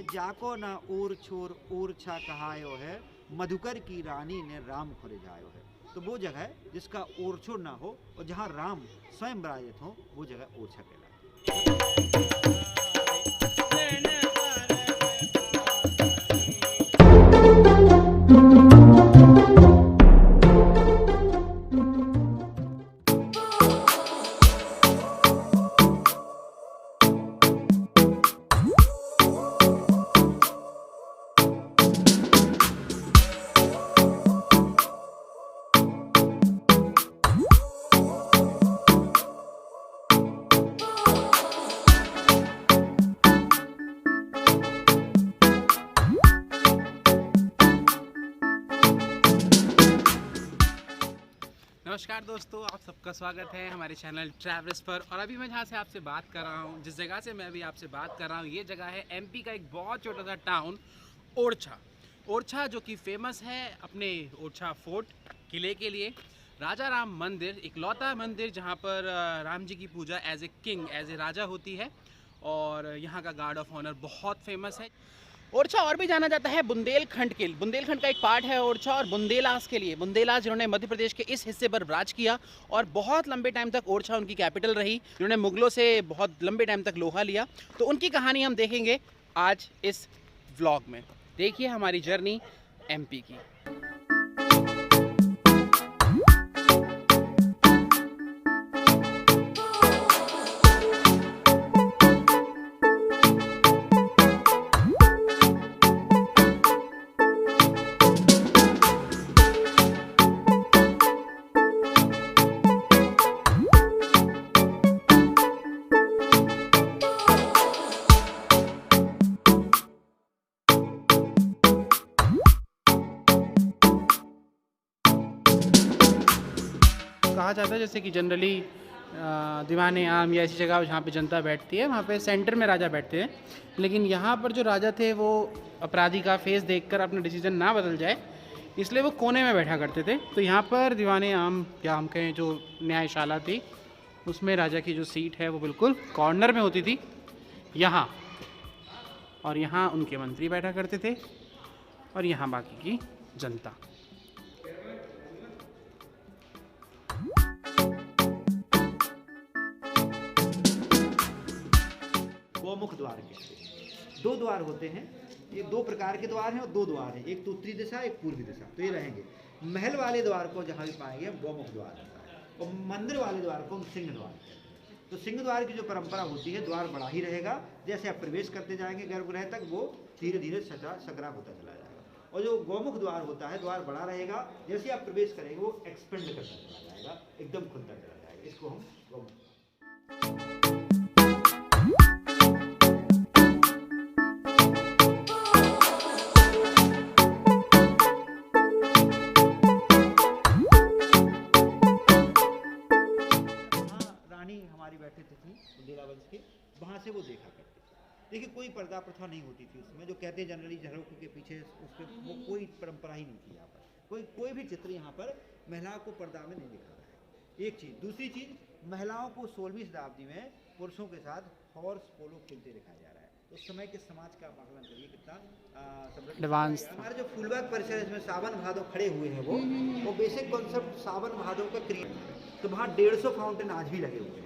जाको ना ऊर छोर ऊर्छा कहायो है, मधुकर की रानी ने राम खुर जायो है। तो वो जगह जिसका ओरछोर ना हो और जहाँ राम स्वयं विराजित हो, वो जगह ओरछा कहलाती है। नमस्कार दोस्तों, आप सबका स्वागत है हमारे चैनल ट्रैवल्स पर। और अभी मैं जहाँ से आपसे बात कर रहा हूँ, जिस जगह से मैं अभी आपसे बात कर रहा हूँ, ये जगह है एमपी का एक बहुत छोटा सा टाउन ओरछा। ओरछा जो कि फेमस है अपने ओरछा फोर्ट किले के लिए। राजा राम मंदिर, इकलौता मंदिर जहाँ पर राम जी की पूजा as a king, as a raja होती है। और यहाँ का गार्ड ऑफ ऑनर बहुत फेमस है। ओरछा और भी जाना जाता है बुंदेलखंड के लिए। बुंदेलखंड का एक पार्ट है ओरछा, और बुंदेलास के लिए। बुंदेलास जिन्होंने मध्य प्रदेश के इस हिस्से पर राज किया और बहुत लंबे टाइम तक ओरछा उनकी कैपिटल रही, जिन्होंने मुगलों से बहुत लंबे टाइम तक लोहा लिया। तो उनकी कहानी हम देखेंगे आज इस व्लॉग में। देखिए हमारी जर्नी एमपी की। कहा जाता है जैसे कि जनरली दीवाने आम या ऐसी जगह जहाँ पे जनता बैठती है, वहाँ पे सेंटर में राजा बैठते हैं। लेकिन यहाँ पर जो राजा थे वो अपराधी का फेस देखकर अपना डिसीजन ना बदल जाए, इसलिए वो कोने में बैठा करते थे। तो यहाँ पर दीवाने आम या हम कहें जो न्यायशाला थी, उसमें राजा की जो सीट है वो बिल्कुल कॉर्नर में होती थी यहाँ। और यहाँ उनके मंत्री बैठा करते थे और यहाँ बाकी की जनता। गोमुख द्वार कहते हैं। दो द्वार होते हैं, ये दो प्रकार के द्वार हैं और दो द्वार हैं, एक तो उत्तरी दिशा, एक पूर्वी दिशा। तो ये रहेंगे। महल वाले द्वार को जहाँ भी पाएंगे हम गोमुख द्वार होता है, और मंदिर वाले द्वार को हम सिंह द्वार कहते हैं। तो सिंह द्वार की जो परंपरा होती है, द्वार बड़ा ही रहेगा। जैसे आप प्रवेश करते जाएंगे गर्भगृह तक, वो धीरे धीरे सकरा होता चला जाएगा। और जो गोमुख द्वार होता है, द्वार बड़ा रहेगा। जैसे आप प्रवेश करेंगे वो एक्सपेंड करता चला जाएगा, एकदम खुलता चला जाएगा। इसको हम गोमुख। हमारी बैठे थे बुंदेला वंश के, वहाँ से वो देखा करते थे। देखिए कोई पर्दा प्रथा नहीं होती थी उसमें, जो कहते हैं जनरली झरोखे के पीछे उस पर वो कोई परंपरा ही नहीं थी। यहाँ पर कोई भी चित्र यहाँ पर महिलाओं को पर्दा में नहीं दिखा रहा है। एक चीज़। दूसरी चीज़, महिलाओं को 16वीं शताब्दी में पुरुषों के साथ हॉर्स पोलो खेलते दिखाया जा रहा है। तो उस समय के समाज का आकलन करिए कितना एडवांस। हमारे जो फूलबाग परिसर है, इसमें सावन भादव खड़े हुए हैं, वो बेसिक कॉन्सेप्ट सावन भादव का क्रिएट। तो वहाँ 150 फाउंटेन आज भी लगे हुए हैं।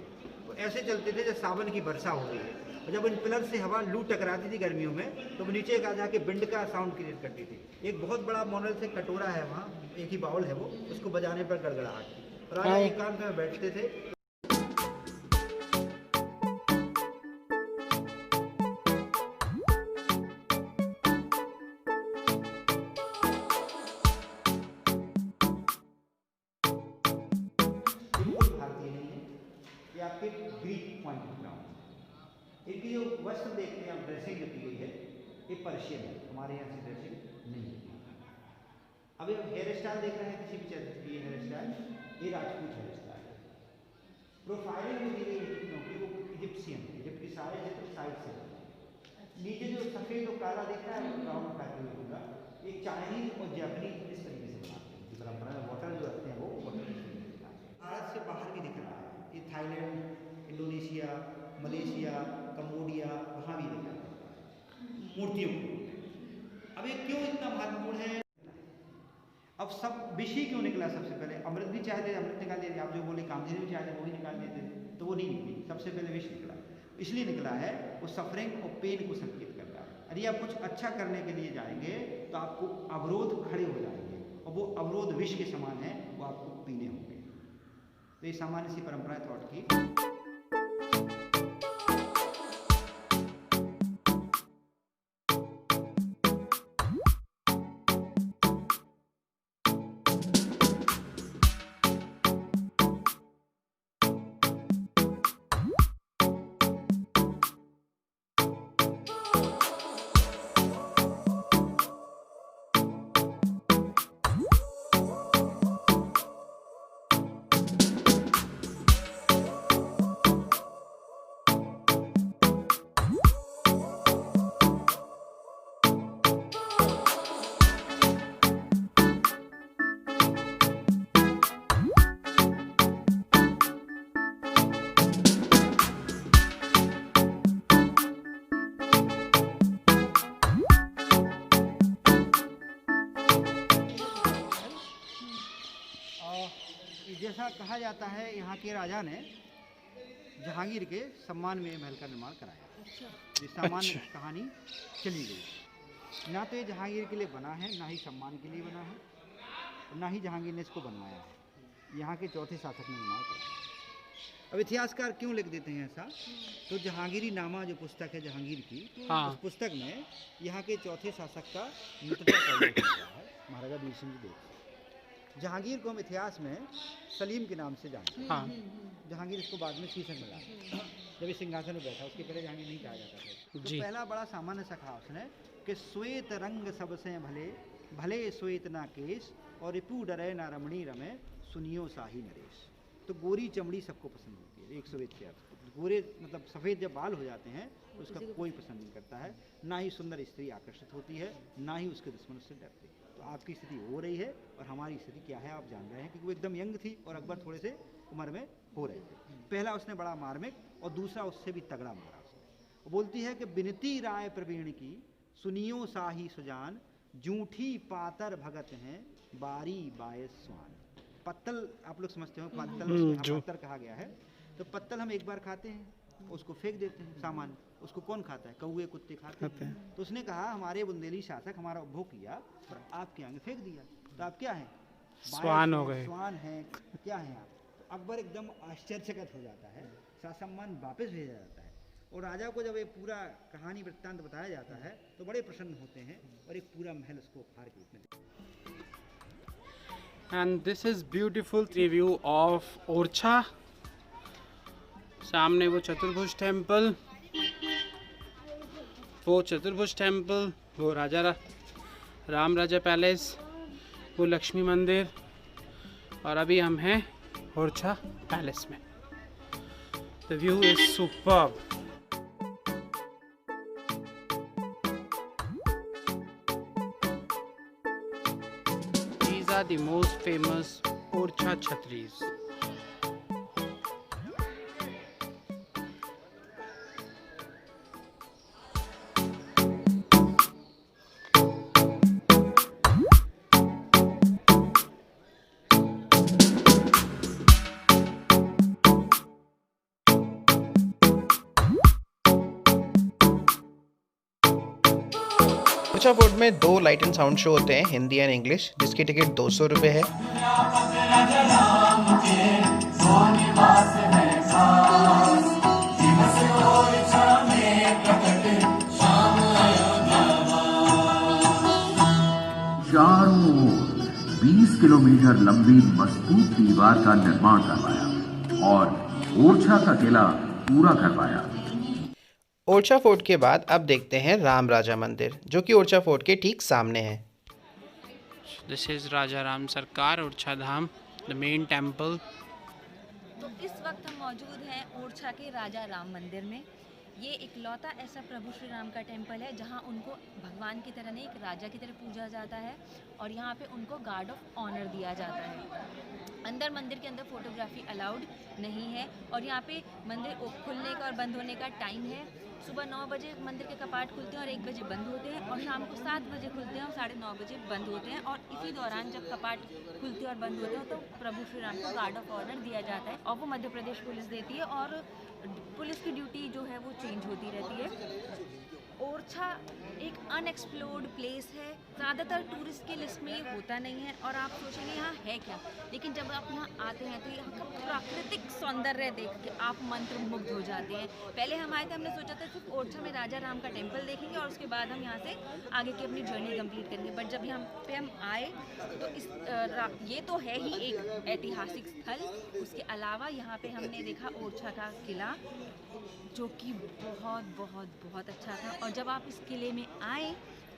ऐसे चलते थे जब सावन की वर्षा हो रही है, और जब इन पिलर से हवा लू टकराती थी गर्मियों में, तो वो नीचे का जाके विंड का साउंड क्रिएट करती थी। एक बहुत बड़ा मॉडल से कटोरा है वहाँ, एक ही बाउल है वो, उसको बजाने पर गड़गड़ाहट। राजा एकांत में बैठते थे। भारतीय नहीं है, ये आपके ग्रीक पॉइंट ऑफ ग्राउंड। इनकी जो वस्त्र देखते हैं आप, ड्रेसिंग जो की गई है, ये पर्शियन है। हमारे यहाँ से ड्रेसिंग नहीं होती। अभी हम हेयर स्टाइल देख रहे हैं, किसी भी चरित्र की हेयर स्टाइल, ये राजपूत हेयर स्टाइल है। प्रोफाइलिंग जो दी गई है क्योंकि वो इजिप्शियन है, इजिप्ट के सारे चित्र साइड से। नीचे जो सफ़ेद और काला दिख रहा है वो ब्राउन पैटर्न होगा। एक चाइनीज और जापानीज इस तरीके से बनाते हैं। परंपरा में वाटर जो रखते हैं वो वाटर भारत से बाहर भी दिख रहा है। ये थाईलैंड, इंडोनेशिया, मलेशिया, कम्बोडिया, वहाँ भी दिख रहा है। मूर्तियों को। अब ये क्यों इतना महत्वपूर्ण है? अब सब विष ही क्यों निकला? सबसे पहले अमृत भी चाहते, अमृत निकाल दिए, आप जो बोले कामधेनु भी चाहते वो ही निकाल देते, तो वो नहीं निकली, सबसे पहले विष निकला। इसलिए निकला है वो सफरिंग और पेन को संकेत करता है। यदि आप कुछ अच्छा करने के लिए जाएंगे तो आपको अवरोध खड़े हो जाएंगे, और वो अवरोध विष के समान है, वो आपको पीने होंगे। तो ये सामान्य सी परंपरा है थॉट की। जैसा कहा जाता है यहाँ के राजा ने जहांगीर के सम्मान में महल का निर्माण कराया। ये सामान्य कहानी चली गई। ना तो ये जहांगीर के लिए बना है, ना ही सम्मान के लिए बना है, ना ही जहांगीर ने इसको बनवाया है। यहाँ के चौथे शासक ने निर्माण कराया। अब इतिहासकार क्यों लिख देते हैं ऐसा? तो जहांगीरी नामा जो पुस्तक है जहांगीर की, उस पुस्तक में यहाँ के चौथे शासक का मित्रता का उल्लेख किया है, महाराजा वीर सिंह जी देव। जहांगीर को हम इतिहास में सलीम के नाम से जानते हैं। जहांगीर इसको बाद में शीर्षक मिला जब इस सिंहासन में बैठा, उसके पहले जहांगीर नहीं कहा जाता था। तो पहला बड़ा सामान्य सा कहा उसने कि श्वेत रंग सबसे भले, भले श्वेत ना केश, और रिपु डरे ना रमणी रमे, सुनियो शाही नरेश। तो गोरी चमड़ी सबको पसंद होती है। 101 के अर्थ गोरे मतलब सफ़ेद जब बाल हो जाते हैं तो उसका कोई पसंद नहीं करता है। ना ही सुंदर स्त्री आकर्षित होती है, ना ही उसके दुश्मन से डरते। तो आपकी स्थिति हो रही है और हमारी स्थिति क्या है आप जान रहे हैं, क्योंकि वो एकदम यंग थी और अकबर थोड़े से उम्र में हो रहे थे। पहला उसने बड़ा मार्मिक और दूसरा उससे भी तगड़ा मारा उसने। वो बोलती है कि बिनती राय प्रवीण की, सुनियो शाही सुजान, जूठी पातर भगत हैं, बारी बायस स्वान। पत्तल आप लोग समझते हो, पत्तल पत्थर कहा गया है। तो पत्तल हम एक बार खाते हैं, उसको फेंक देते हैं सामान्य। उसको कौन खाता है? कौवे कुत्ते खाते हैं। तो उसने कहा हमारे बुंदेली शासक हमारा उपभोग किया और आपके आगे फेंक दिया, तो आप क्या हैं? स्वान हो गए, स्वान हैं, क्या हैं आप? तो अकबर एकदम आश्चर्यचकित हो जाता है, सासम्मान वापस भेजा जाता है। और राजा को जब ये पूरा कहानी वृत्तांत बताया जाता है तो बड़े प्रसन्न होते हैं और एक पूरा महल उसको उपहार के रूप में। And this is beautiful review of Orchha. सामने वो चतुर्भुज टेम्पल, वो राम राजा पैलेस, वो लक्ष्मी मंदिर, और अभी हम हैं ओरछा पैलेस में। The view is superb. These are the most famous Orcha Chhatris. Orchha fort में 2 लाइट एंड साउंड शो होते हैं, हिंदी एंड इंग्लिश, जिसकी टिकट 200 रुपये है। चारों ओर 20 किलोमीटर लंबी मजबूत दीवार का निर्माण करवाया और ओरछा का किला पूरा करवाया। ओरछा फोर्ट के बाद अब देखते हैं राम राजा मंदिर, जो कि ओरछा फोर्ट के ठीक सामने है। दिस इज राजा राम सरकार ओरछा धाम, द मेन टेम्पल। तो इस वक्त हम मौजूद हैं ओरछा के राजा राम मंदिर में। ये इकलौता ऐसा प्रभु श्री राम का टेम्पल है जहाँ उनको भगवान की तरह नहीं, एक राजा की तरह पूजा जाता है और यहाँ पे उनको गार्ड ऑफ ऑनर दिया जाता है। अंदर मंदिर के अंदर फोटोग्राफी अलाउड नहीं है और यहाँ पे मंदिर खुलने का और बंद होने का टाइम है। सुबह 9 बजे मंदिर के कपाट खुलते हैं और 1 बजे बंद होते हैं, और शाम को 7 बजे खुलते हैं और 9:30 बजे बंद होते हैं। और इसी दौरान जब कपाट खुलते हैं और बंद होते हैं तो प्रभु श्री राम को गार्ड ऑफ ऑनर दिया जाता है और वो मध्य प्रदेश पुलिस देती है, और पुलिस की ड्यूटी जो है वो चेंज होती रहती है। ओरछा एक अनएक्सप्लोर्ड प्लेस है, ज़्यादातर टूरिस्ट की लिस्ट में ये होता नहीं है और आप सोचेंगे यहाँ है क्या, लेकिन जब आप यहाँ आते हैं तो यहाँ का प्राकृतिक सौंदर्य देख के आप मंत्रमुग्ध हो जाते हैं। पहले हम आए थे, हमने सोचा था सिर्फ ओरछा में राजा राम का टेम्पल देखेंगे और उसके बाद हम यहाँ से आगे की अपनी जर्नी कंप्लीट करेंगे, बट जब यहाँ पे हम आए तो ये तो है ही एक ऐतिहासिक स्थल, उसके अलावा यहाँ पे हमने देखा ओरछा का किला जो कि बहुत बहुत बहुत अच्छा था। और जब आप इस किले में आए,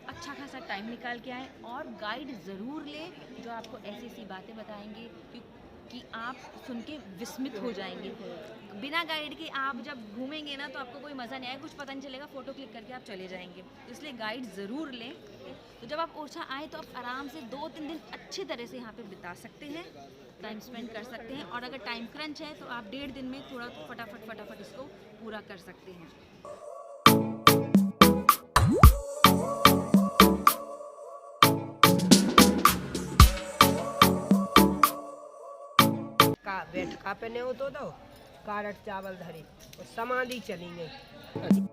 अच्छा खासा टाइम निकाल के आए और गाइड ज़रूर लें जो आपको ऐसी ऐसी बातें बताएंगे कि आप सुन के विस्मित हो जाएंगे। बिना गाइड के आप जब घूमेंगे ना तो आपको कोई मज़ा नहीं आएगा, कुछ पता नहीं चलेगा, फ़ोटो क्लिक करके आप चले जाएंगे, इसलिए गाइड ज़रूर लें। तो जब आप ओरछा आए तो आप आराम से 2-3 दिन अच्छी तरह से यहाँ पे बिता सकते हैं, टाइम स्पेंड कर सकते हैं, और अगर टाइम क्रंच है तो आप 1.5 दिन में थोड़ा फटाफट इसको पूरा कर सकते हैं। का बैठका पे नहीं होतो तो कारट चावल धरी और समाधि चली गई।